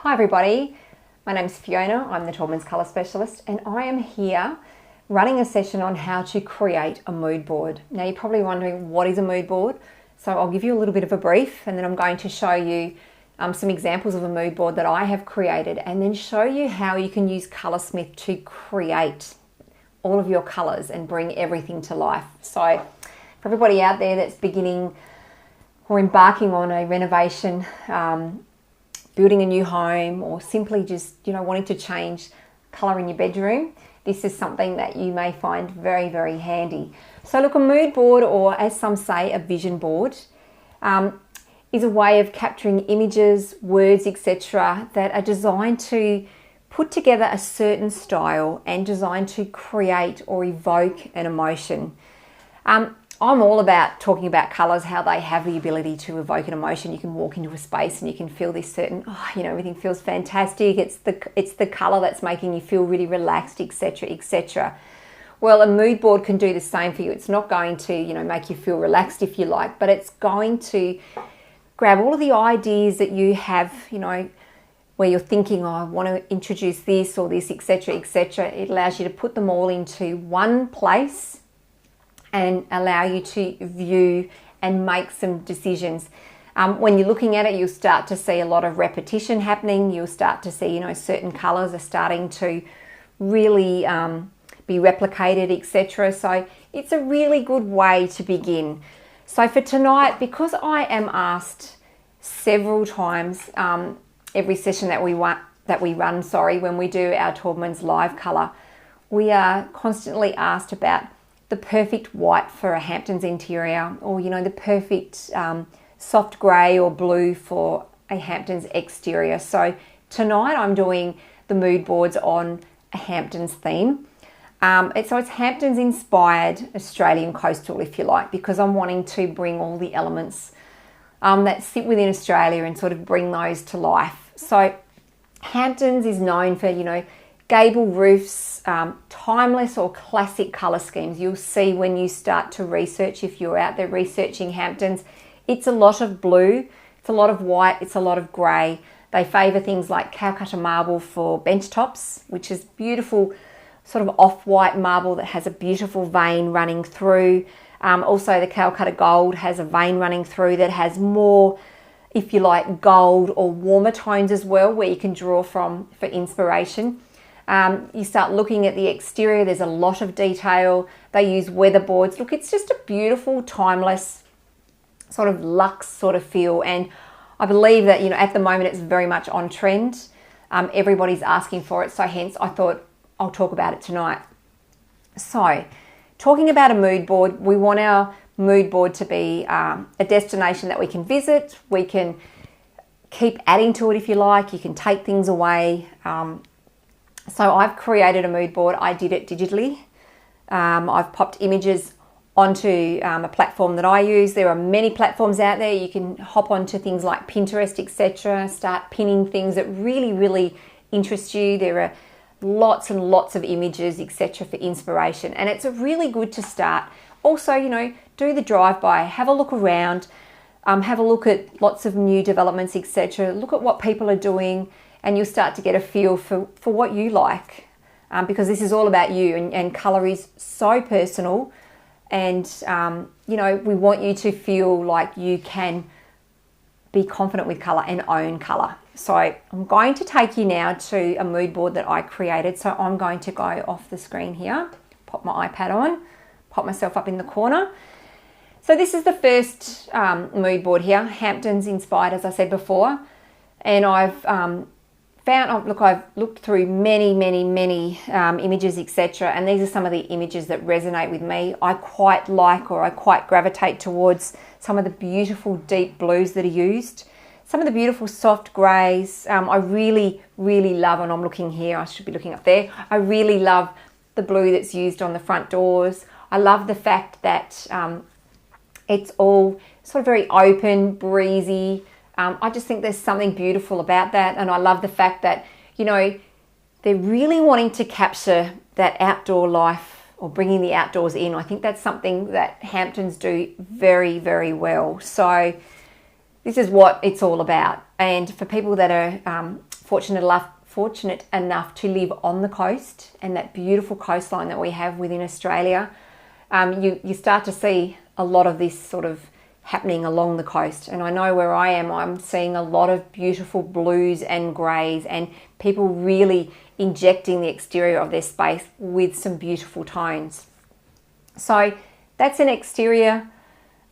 Hi everybody, my name's Fiona, I'm the Taubmans colour specialist, and I am here running a session on how to create a mood board. Now you're probably wondering what is a mood board, so I'll give you a little bit of a brief and then I'm going to show you some examples of a mood board that I have created and then show you how you can use Coloursmith to create all of your colours and bring everything to life. So for everybody out there that's beginning or embarking on a renovation, building a new home, or simply just wanting to change colour in your bedroom, this is something that you may find very, very handy. So look, a mood board, or as some say, a vision board, is a way of capturing images, words, etc. that are designed to put together a certain style and designed to create or evoke an emotion. I'm all about talking about colours, how they have the ability to evoke an emotion. You can walk into a space and you can feel this certain, everything feels fantastic. It's the colour that's making you feel really relaxed, etc., etc. Well, a mood board can do the same for you. It's not going to, make you feel relaxed if you like, but it's going to grab all of the ideas that you have, where you're thinking, I want to introduce this or this, etc., etc. It allows you to put them all into one place and allow you to view and make some decisions. When you're looking at it, you'll start to see a lot of repetition happening. You'll start to see, certain colours are starting to really be replicated, etc. So it's a really good way to begin. So for tonight, because I am asked several times every session that we run, when we do our Taubmans live colour, we are constantly asked about the perfect white for a Hamptons interior, or the perfect soft grey or blue for a Hamptons exterior. So tonight I'm doing the mood boards on a Hamptons theme. So it's Hamptons inspired Australian coastal, if you like, because I'm wanting to bring all the elements that sit within Australia and sort of bring those to life. So Hamptons is known for, gable roofs, timeless or classic colour schemes. You'll see when you start to research, if you're out there researching Hamptons, it's a lot of blue, it's a lot of white, it's a lot of grey. They favour things like Calcutta marble for bench tops, which is beautiful sort of off-white marble that has a beautiful vein running through. Also the Calcutta gold has a vein running through that has more, if you like, gold or warmer tones as well, where you can draw from for inspiration. You start looking at the exterior, there's a lot of detail. They use weatherboards. Look, it's just a beautiful, timeless, sort of luxe sort of feel. And I believe that, at the moment it's very much on trend. Everybody's asking for it. So hence I thought I'll talk about it tonight. So talking about a mood board, we want our mood board to be a destination that we can visit. We can keep adding to it if you like. You can take things away. So I've created a mood board. I did it digitally. I've popped images onto a platform that I use. There are many platforms out there. You can hop onto things like Pinterest, etc. Start pinning things that really, really interest you. There are lots and lots of images, etc. for inspiration. And it's really good to start. Also, do the drive-by, have a look around, have a look at lots of new developments, etc. Look at what people are doing, and you'll start to get a feel for what you like, because this is all about you, and colour is so personal, and we want you to feel like you can be confident with colour and own colour. So I'm going to take you now to a mood board that I created. So I'm going to go off the screen here, pop my iPad on, pop myself up in the corner. So this is the first mood board here, Hamptons inspired, as I said before, and I've I've looked through many images, etc. And these are some of the images that resonate with me. I quite like, or I quite gravitate towards some of the beautiful deep blues that are used. Some of the beautiful soft greys. I really, really love, and I'm looking here, I should be looking up there. I really love the blue that's used on the front doors. I love the fact that it's all sort of very open, breezy. I just think there's something beautiful about that, and I love the fact that, they're really wanting to capture that outdoor life, or bringing the outdoors in. I think that's something that Hamptons do very, very well. So this is what it's all about. And for people that are fortunate enough to live on the coast and that beautiful coastline that we have within Australia, you start to see a lot of this sort of happening along the coast. And I know where I am, I'm seeing a lot of beautiful blues and greys and people really injecting the exterior of their space with some beautiful tones. So that's an exterior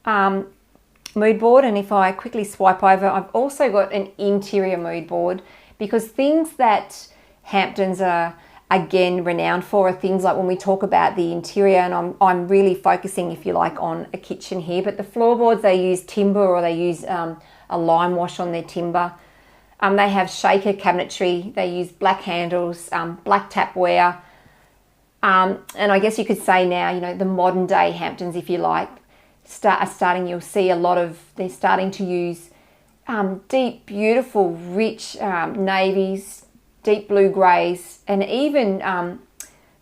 mood board, and if I quickly swipe over, I've also got an interior mood board, because things that Hamptons are again renowned for are things like when we talk about the interior, and I'm really focusing, if you like, on a kitchen here, but the floorboards, they use timber or they use a lime wash on their timber. They have shaker cabinetry, they use black handles, black tapware, and I guess you could say now, you know, the modern day Hamptons, if you like, you'll see a lot of, they're starting to use deep, beautiful, rich navies, deep blue greys, and even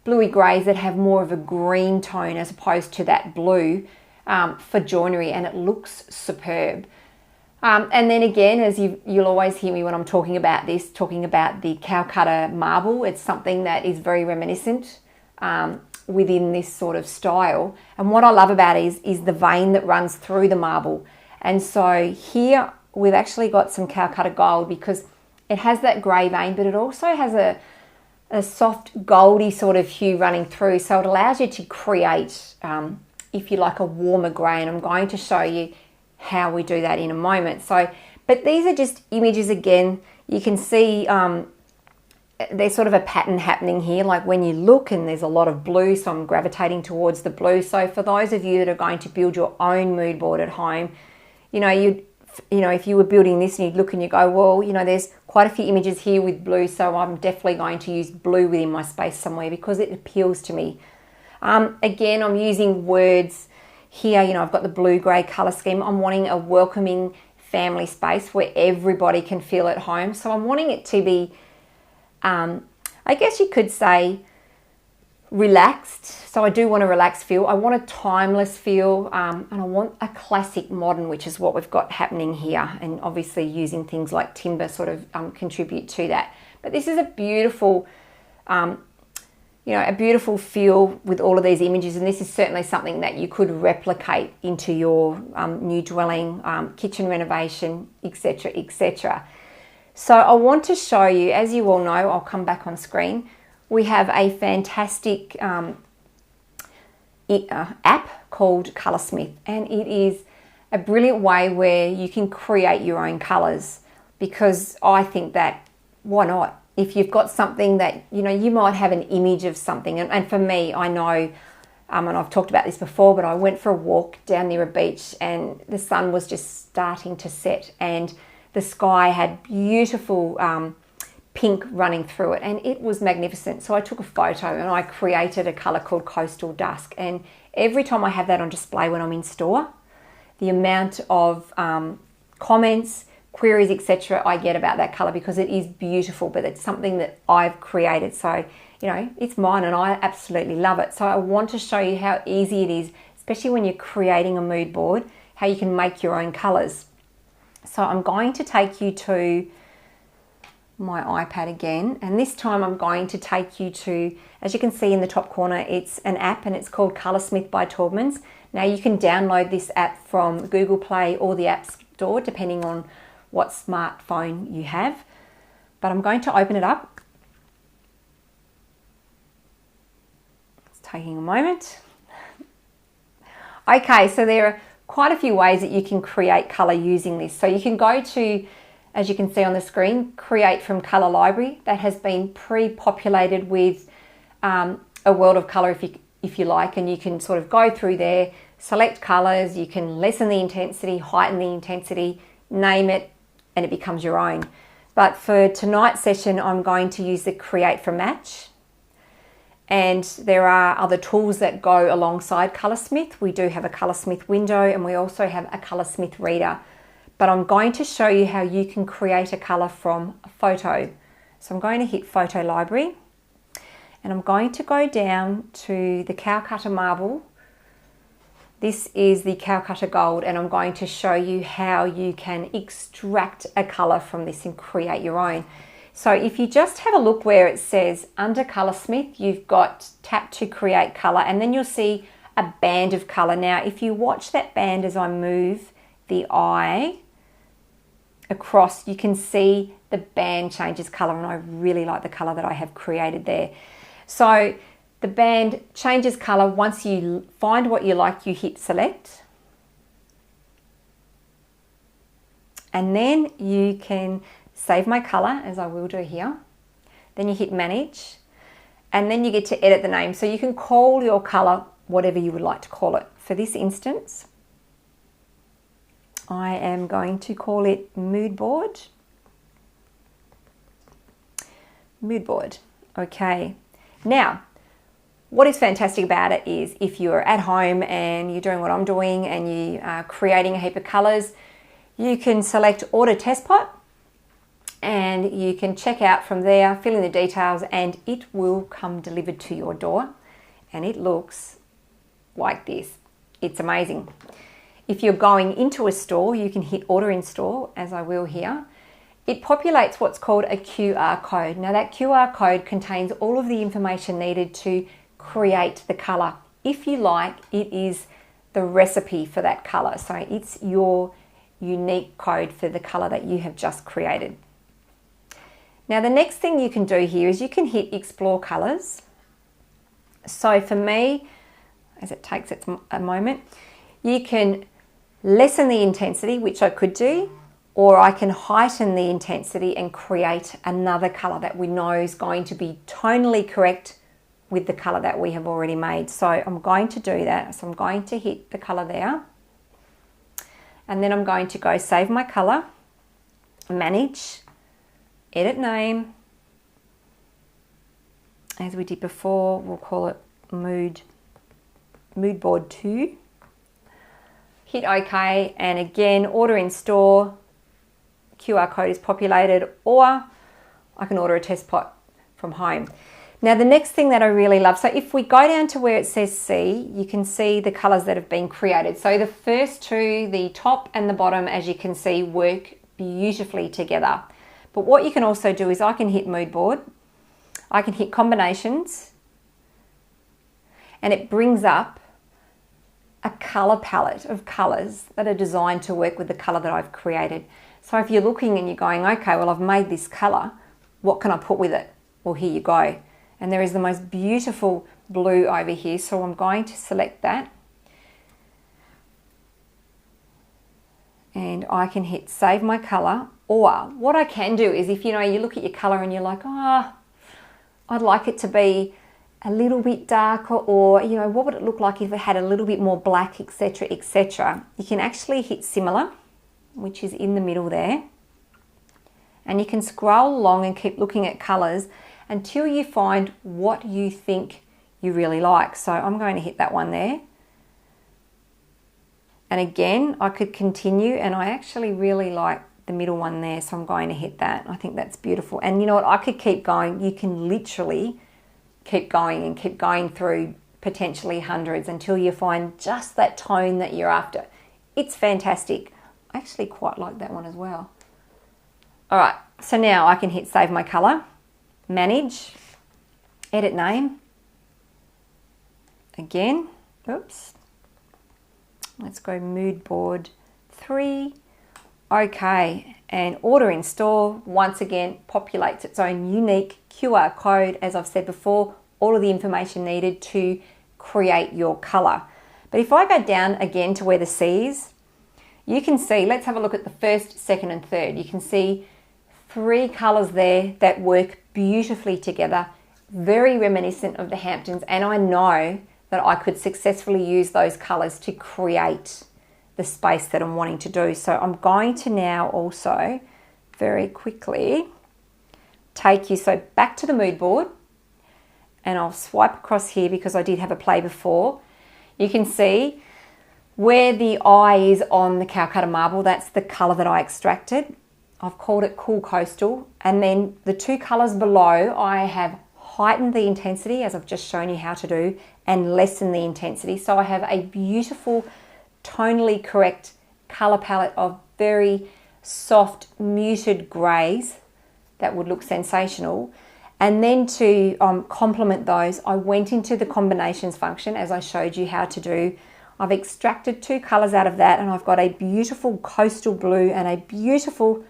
bluey greys that have more of a green tone as opposed to that blue for joinery, and it looks superb. And then again, as you'll always hear me when I'm talking about this, talking about the Calcutta marble. It's something that is very reminiscent within this sort of style. And what I love about it is the vein that runs through the marble. And so here we've actually got some Calcutta gold, because it has that grey vein, but it also has a soft goldy sort of hue running through. So it allows you to create, if you like, a warmer grey. And I'm going to show you how we do that in a moment. So, but these are just images again. You can see there's sort of a pattern happening here, like when you look, and there's a lot of blue, so I'm gravitating towards the blue. So for those of you that are going to build your own mood board at home, you know, if you were building this and you'd look and you go, well, you know, there's quite a few images here with blue, so I'm definitely going to use blue within my space somewhere because it appeals to me. Again, I'm using words here, you know, I've got the blue-grey colour scheme. I'm wanting a welcoming family space where everybody can feel at home. So I'm wanting it to be, I guess you could say, relaxed. So I do want a relaxed feel. I want a timeless feel, and I want a classic modern, which is what we've got happening here. And obviously using things like timber sort of contribute to that. But this is a beautiful, you know, a beautiful feel with all of these images, and this is certainly something that you could replicate into your new dwelling, kitchen renovation, etc., etc. So I want to show you, as you all know, I'll come back on screen, we have a fantastic app called Coloursmith, and it is a brilliant way where you can create your own colours, because I think that, why not? If you've got something that, you know, you might have an image of something. And for me, I know, and I've talked about this before, but I went for a walk down near a beach and the sun was just starting to set and the sky had beautiful pink running through it, and it was magnificent. So I took a photo and I created a colour called Coastal Dusk. And every time I have that on display when I'm in store, the amount of comments, queries, etc. I get about that colour, because it is beautiful, but it's something that I've created. So, you know, it's mine and I absolutely love it. So I want to show you how easy it is, especially when you're creating a mood board, how you can make your own colours. So I'm going to take you to my iPad again, and this time I'm going to take you to, as you can see in the top corner, it's an app and it's called Coloursmith by Taubmans. Now you can download this app from Google Play or the App Store, depending on what smartphone you have, but I'm going to open it up. It's taking a moment. Okay, so there are quite a few ways that you can create colour using this. So you can go to, as you can see on the screen, Create from Colour Library. That has been pre-populated with a world of colour, if you like, and you can sort of go through there, select colours, you can lessen the intensity, heighten the intensity, name it, and it becomes your own. But for tonight's session, I'm going to use the Create from Match. And there are other tools that go alongside Coloursmith. We do have a Coloursmith window and we also have a Coloursmith reader. But I'm going to show you how you can create a colour from a photo. So I'm going to hit Photo Library and I'm going to go down to the Calcutta marble. This is the Calcutta gold, and I'm going to show you how you can extract a colour from this and create your own. So if you just have a look where it says under Coloursmith, you've got tap to create colour, and then you'll see a band of colour. Now, if you watch that band as I move the eye across, you can see the band changes colour, and I really like the colour that I have created there. So the band changes colour. Once you find what you like, you hit select. And then you can save my colour, as I will do here. Then you hit manage, and then you get to edit the name. So you can call your colour whatever you would like to call it. For this instance, I am going to call it mood board. Mood board. Okay. Now, what is fantastic about it is if you're at home and you're doing what I'm doing and you are creating a heap of colours, you can select order test pot, and you can check out from there, fill in the details, and it will come delivered to your door, and it looks like this. It's amazing. If you're going into a store, you can hit order in store, as I will here. It populates what's called a QR code. Now that QR code contains all of the information needed to create the colour. If you like, it is the recipe for that colour. So it's your unique code for the colour that you have just created. Now the next thing you can do here is you can hit explore colours. So for me, as it takes a moment, you can lessen the intensity, which I could do, or I can heighten the intensity and create another colour that we know is going to be tonally correct with the colour that we have already made. So I'm going to do that. So I'm going to hit the colour there, and then I'm going to go save my colour, manage, edit name. As we did before, we'll call it mood board 2. Hit OK, and again, order in store, QR code is populated, or I can order a test pot from home. Now the next thing that I really love, so if we go down to where it says C, you can see the colours that have been created. So the first two, the top and the bottom, as you can see, work beautifully together. But what you can also do is I can hit mood board, I can hit combinations, and it brings up a colour palette of colours that are designed to work with the colour that I've created. So if you're looking and you're going, okay, well, I've made this colour, what can I put with it? Well, here you go. And there is the most beautiful blue over here. So I'm going to select that. And I can hit save my colour. Or what I can do is if, you look at your colour and you're like, I'd like it to be a little bit darker, or, what would it look like if it had a little bit more black, etc., etc. You can actually hit similar, which is in the middle there. And you can scroll along and keep looking at colours until you find what you think you really like. So I'm going to hit that one there. And again, I could continue, and I actually really like the middle one there, so I'm going to hit that. I think that's beautiful. And you know what? I could keep going. You can literally keep going and keep going through potentially hundreds until you find just that tone that you're after. It's fantastic. I actually quite like that one as well. All right, so now I can hit save my colour, manage, edit name. Again, oops. Let's go mood board 3. Okay, and order in store, once again, populates its own unique QR code. As I've said before, all of the information needed to create your colour. But if I go down again to where the C is, you can see, let's have a look at the first, second and third. You can see 3 colours there that work beautifully together, very reminiscent of the Hamptons, and I know that I could successfully use those colours to create the space that I'm wanting to do. So I'm going to now also very quickly take you back to the mood board, and I'll swipe across here because I did have a play before. You can see where the eye is on the Calcutta marble, that's the colour that I extracted. I've called it Cool Coastal, and then the 2 colours below I have heightened the intensity, as I've just shown you how to do, and lessen the intensity. So I have a beautiful, tonally correct colour palette of very soft, muted greys that would look sensational. And then to complement those, I went into the combinations function as I showed you how to do. I've extracted 2 colours out of that, and I've got a beautiful coastal blue and a beautiful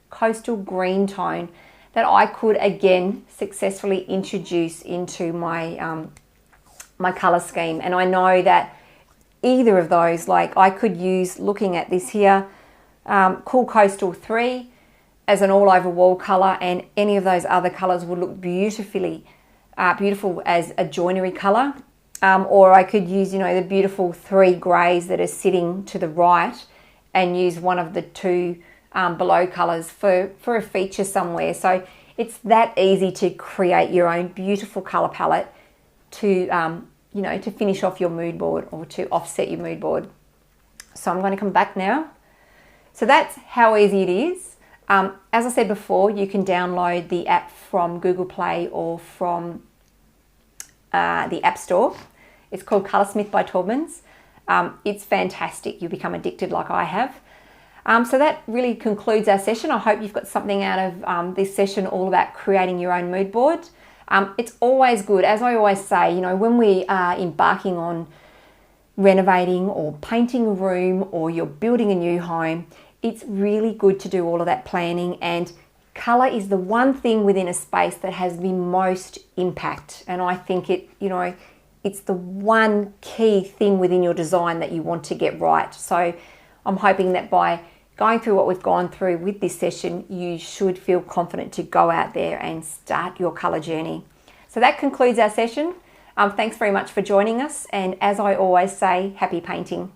coastal green tone that I could again successfully introduce into my my colour scheme. And I know that either of those, like I could use, looking at this here, Cool Coastal 3 as an all over wall colour, and any of those other colours would look beautiful as a joinery colour. Or I could use, the beautiful 3 greys that are sitting to the right and use one of the 2 below colours for a feature somewhere. So it's that easy to create your own beautiful colour palette to, to finish off your mood board or to offset your mood board. So I'm going to come back now. So that's how easy it is. As I said before, you can download the app from Google Play or from the App Store. It's called Coloursmith by Taubmans. It's fantastic. You'll become addicted like I have. So that really concludes our session. I hope you've got something out of this session all about creating your own mood board. It's always good, as I always say, when we are embarking on renovating or painting a room or you're building a new home, it's really good to do all of that planning, and colour is the one thing within a space that has the most impact. And I think it's the one key thing within your design that you want to get right. So I'm hoping that by going through what we've gone through with this session, you should feel confident to go out there and start your colour journey. So that concludes our session. Thanks very much for joining us. And as I always say, happy painting.